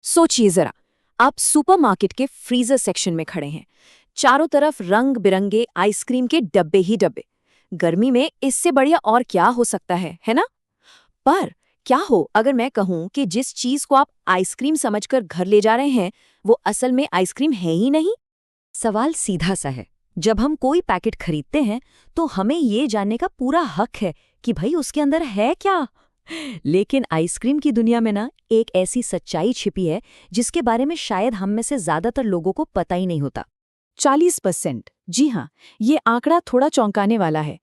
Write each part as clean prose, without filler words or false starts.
सोचिए जरा, आप सुपरमार्केट के फ्रीजर सेक्शन में खड़े हैं। चारों तरफ रंग बिरंगे आइसक्रीम के डब्बे ही डब्बे। गर्मी में इससे बढ़िया और क्या हो सकता है ना? पर क्या हो अगर मैं कहूं कि जिस चीज को आप आइसक्रीम समझकर घर ले जा रहे हैं, वो असल में आइसक्रीम है ही नहीं? सवाल सीधा सा है। जब हम कोई पैकेट खरीदते हैं तो हमें ये जानने का पूरा हक है कि भाई उसके अंदर है क्या। लेकिन आइसक्रीम की दुनिया में ना एक ऐसी सच्चाई छिपी है जिसके बारे में शायद हम में से ज्यादातर लोगों को पता ही नहीं होता। 40%। जी हाँ, ये आंकड़ा थोड़ा चौंकाने वाला है।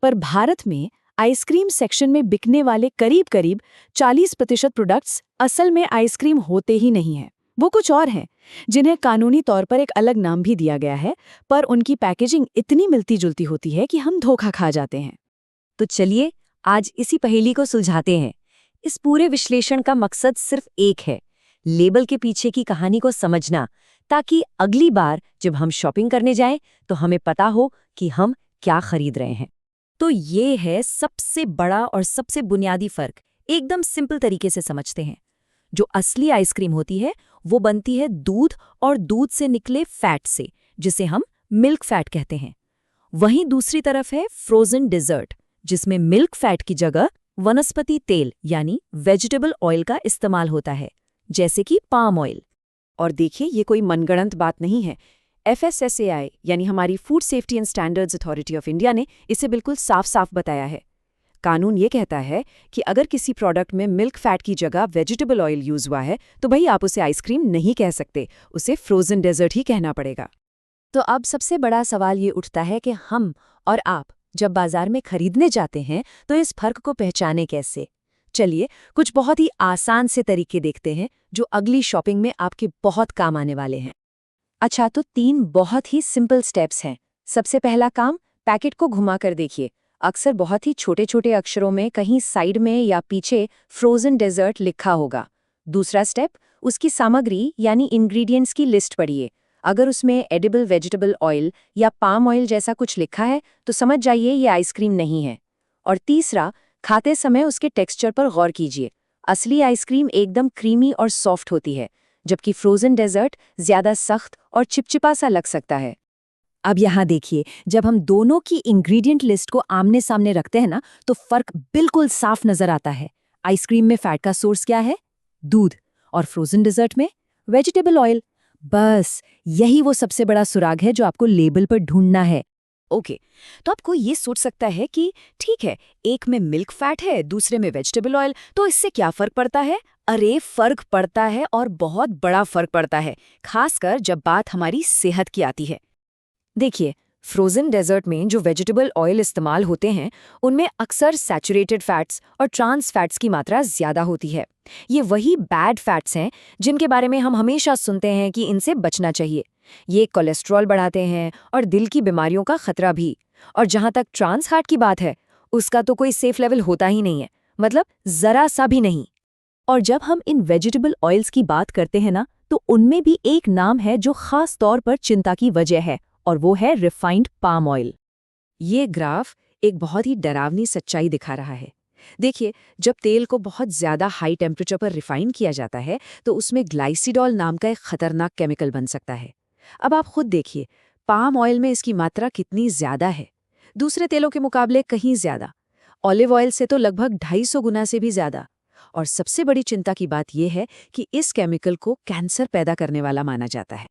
पर भारत में आइसक्रीम सेक्शन में बिकने वाले करीब करीब 40% प्रोडक्ट्स असल में आइसक्रीम होते ही नहीं हैं। वो कुछ और हैं, जिन्हें कानूनी तौर पर एक अलग नाम भी दिया गया है, पर उनकी पैकेजिंग इतनी मिलती जुलती होती है कि हम धोखा खा जाते हैं। तो चलिए आज इसी पहेली को सुलझाते हैं। इस पूरे विश्लेषण का मकसद सिर्फ एक है, लेबल के पीछे की कहानी को समझना, ताकि अगली बार जब हम शॉपिंग करने जाएं तो हमें पता हो कि हम क्या खरीद रहे हैं। तो ये है सबसे बड़ा और सबसे बुनियादी फर्क। एकदम सिंपल तरीके से समझते हैं। जो असली आइसक्रीम होती है वो बनती है दूध और दूध से निकले फैट से, जिसे हम मिल्क फैट कहते हैं। वहीं दूसरी तरफ है फ्रोजन डिजर्ट, जिसमें मिल्क फैट की जगह वनस्पति तेल यानी वेजिटेबल ऑयल का इस्तेमाल होता है, जैसे कि पाम ऑयल। और देखिए, ये कोई मनगढ़ंत बात नहीं है। FSSAI यानी हमारी food safety and standards authority of India ने इसे बिल्कुल साफ साफ बताया है। कानून ये कहता है कि अगर किसी प्रोडक्ट में मिल्क फैट की जगह वेजिटेबल ऑयल यूज हुआ है तो भाई आप उसे आइसक्रीम नहीं कह सकते, उसे फ्रोजन डेजर्ट ही कहना पड़ेगा। तो अब सबसे बड़ा सवाल ये उठता है कि हम और आप जब बाजार में खरीदने जाते हैं तो इस फर्क को पहचाने कैसे। चलिए कुछ बहुत ही आसान से तरीके देखते हैं जो अगली शॉपिंग में आपके बहुत काम आने वाले हैं। अच्छा, तो 3 बहुत ही सिंपल स्टेप्स हैं। सबसे पहला काम, पैकेट को घुमा कर देखिए। अक्सर बहुत ही छोटे छोटे अक्षरों में कहीं साइड में या पीछे फ्रोजन डेजर्ट लिखा होगा। दूसरा स्टेप, उसकी सामग्री यानी इंग्रेडिएंट्स की लिस्ट पढ़िए। अगर उसमें एडिबल वेजिटेबल ऑयल या पाम ऑयल जैसा कुछ लिखा है तो समझ जाइए ये आइसक्रीम नहीं है। और तीसरा, खाते समय उसके टेक्सचर पर गौर कीजिए। असली आइसक्रीम एकदम क्रीमी और सॉफ्ट होती है, जबकि फ्रोजन डेजर्ट ज्यादा सख्त और चिपचिपा सा लग सकता है। अब यहाँ देखिए, जब हम दोनों की इंग्रेडिएंट लिस्ट को आमने सामने रखते हैं ना तो फर्क बिल्कुल साफ नजर आता है। आइसक्रीम में फैट का सोर्स क्या है? दूध। और फ्रोजन डेजर्ट में वेजिटेबल ऑयल। बस यही वो सबसे बड़ा सुराग है जो आपको लेबल पर ढूंढना है। ओके, तो आपको ये सोच सकता है कि ठीक है, एक में मिल्क फैट है, दूसरे में वेजिटेबल ऑयल, तो इससे क्या फर्क पड़ता है? अरे फर्क पड़ता है, और बहुत बड़ा फर्क पड़ता है, खासकर जब बात हमारी सेहत की आती है। देखिए, फ्रोजन डेजर्ट में जो वेजिटेबल ऑयल इस्तेमाल होते हैं उनमें अक्सर सैचुरेटेड फैट्स और ट्रांस फैट्स की मात्रा ज्यादा होती है। ये वही बैड फैट्स हैं जिनके बारे में हम हमेशा सुनते हैं कि इनसे बचना चाहिए। ये कोलेस्ट्रॉल बढ़ाते हैं और दिल की बीमारियों का खतरा भी। और जहां तक ट्रांस फैट की बात है, उसका तो कोई सेफ लेवल होता ही नहीं है, मतलब जरा सा भी नहीं। और जब हम इन वेजिटेबल ऑयल्स की बात करते हैं ना तो उनमें भी एक नाम है जो खास तौर पर चिंता की वजह है, और वो है रिफाइंड पाम ऑयल। ये ग्राफ एक बहुत ही डरावनी सच्चाई दिखा रहा है। देखिए, जब तेल को बहुत ज्यादा हाई टेम्परेचर पर रिफाइन किया जाता है तो उसमें ग्लाइसिडॉल नाम का एक खतरनाक केमिकल बन सकता है। अब आप खुद देखिए, पाम ऑयल में इसकी मात्रा कितनी ज्यादा है, दूसरे तेलों के मुकाबले कहीं ज्यादा। ऑलिव ऑयल से तो लगभग 250 गुना से भी ज्यादा। और सबसे बड़ी चिंता की बात यह है कि इस केमिकल को कैंसर पैदा करने वाला माना जाता है।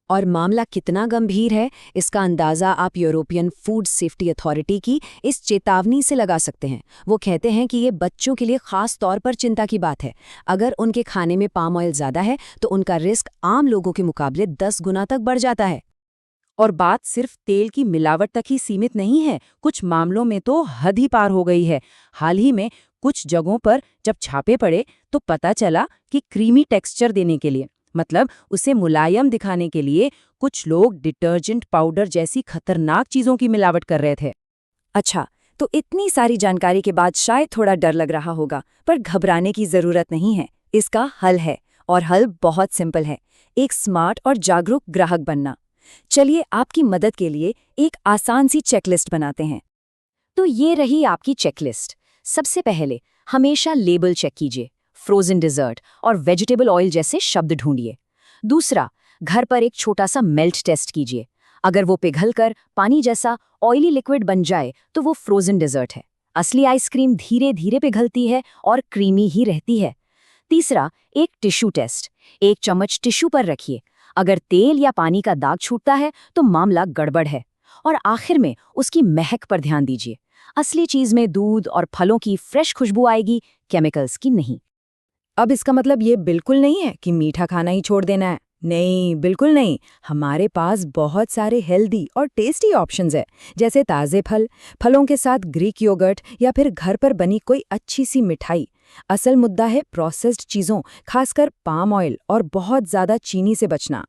और मामला कितना गंभीर है, इसका अंदाजा आप यूरोपियन फूड सेफ्टी अथॉरिटी की इस चेतावनी से लगा सकते हैं। वो कहते हैं कि ये बच्चों के लिए खास तौर पर चिंता की बात है। अगर उनके खाने में पाम ऑयल ज्यादा है तो उनका रिस्क आम लोगों के मुकाबले 10 गुना तक बढ़ जाता है। और बात सिर्फ तेल की मिलावट तक ही सीमित नहीं है, कुछ मामलों में तो हद ही पार हो गई है। हाल ही में कुछ जगहों पर जब छापे पड़े तो पता चला कि क्रीमी टेक्सचर देने के लिए, मतलब उसे मुलायम दिखाने के लिए, कुछ लोग डिटर्जेंट पाउडर जैसी खतरनाक चीजों की मिलावट कर रहे थे। अच्छा, तो इतनी सारी जानकारी के बाद शायद थोड़ा डर लग रहा होगा, पर घबराने की जरूरत नहीं है। इसका हल है, और हल बहुत सिंपल है। एक स्मार्ट और जागरूक ग्राहक बनना। चलिए आपकी मदद के लिए एक आसान सी चेकलिस्ट बनाते हैं। तो ये रही आपकी चेकलिस्ट। सबसे पहले हमेशा लेबल चेक कीजिए। फ्रोजन डिजर्ट और वेजिटेबल ऑयल जैसे शब्द ढूंढिए। दूसरा, घर पर एक छोटा सा मेल्ट टेस्ट कीजिए। अगर वो पिघलकर पानी जैसा ऑयली लिक्विड बन जाए तो वो फ्रोजन डिजर्ट है। असली आइसक्रीम धीरे धीरे पिघलती है और क्रीमी ही रहती है। तीसरा, एक टिश्यू टेस्ट। एक चम्मच टिश्यू पर रखिए। अगर तेल या पानी का दाग छूटता है तो मामला गड़बड़ है। और आखिर में उसकी महक पर ध्यान दीजिए। असली चीज में दूध और फलों की फ्रेश खुशबू आएगी, केमिकल्स की नहीं। अब इसका मतलब ये बिल्कुल नहीं है कि मीठा खाना ही छोड़ देना है। नहीं, बिल्कुल नहीं। हमारे पास बहुत सारे हेल्दी और टेस्टी ऑप्शंस है, जैसे ताज़े फल, फलों के साथ ग्रीक योगर्ट या फिर घर पर बनी कोई अच्छी सी मिठाई। असल मुद्दा है प्रोसेस्ड चीज़ों, खासकर पाम ऑयल और बहुत ज़्यादा चीनी से बचना।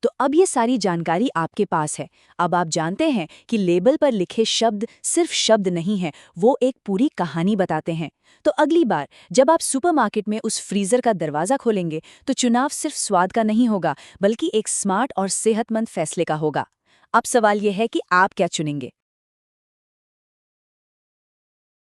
तो अब ये सारी जानकारी आपके पास है। अब आप जानते हैं कि लेबल पर लिखे शब्द सिर्फ शब्द नहीं हैं, वो एक पूरी कहानी बताते हैं। तो अगली बार जब आप सुपरमार्केट में उस फ्रीजर का दरवाज़ा खोलेंगे तो चुनाव सिर्फ स्वाद का नहीं होगा, बल्कि एक स्मार्ट और सेहतमंद फैसले का होगा। अब सवाल ये है कि आप क्या चुनेंगे।